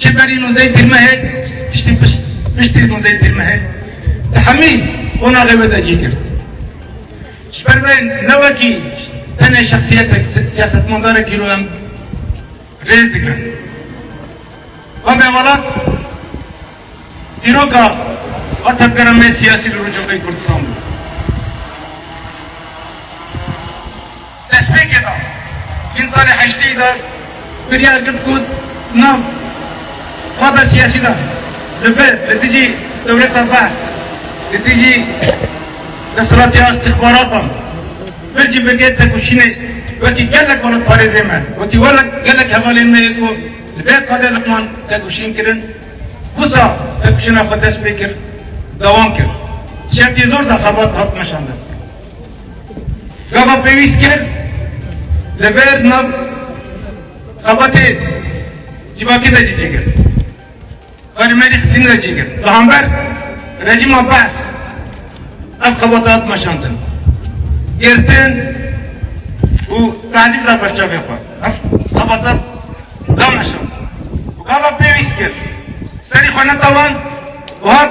شبري نوزيت المهد تشتي بشتري نوزيت المهد تحمي هنا غيبة جيكرت شبر بين نوكي تاني شخصيتك سياسة مدارك كيلو ام رئيس دكرا وما ولد ديروكا وتبقى رمي سياسي لرجوع كردستان تسبيك كده إنسان حشتي ده بريار قد كود نعم هذا سياسي ده لتجي دولة البعث لتجي دستراتيا استخباراتهم بلجي بقيتك وشيني وتي قالك ولد باريزي ما وتي ولد قالك هوالين ما يكو البيت قادة زمان تاكوشين كرن وصا تاكوشين أخذ سبيكر دوام كر شرطي زور ده خبات هات مشان ده قابا بيويس كر لبير نب خباتي جبا كده جيجر قال مالي خسين ده جيجر لهمبر رجيم عباس الخبطات مشان ده جرتين وتعذيب لا برشا بيخوان خبطات لا مشان وقابا بيويس كر سري خوانا طوان وهات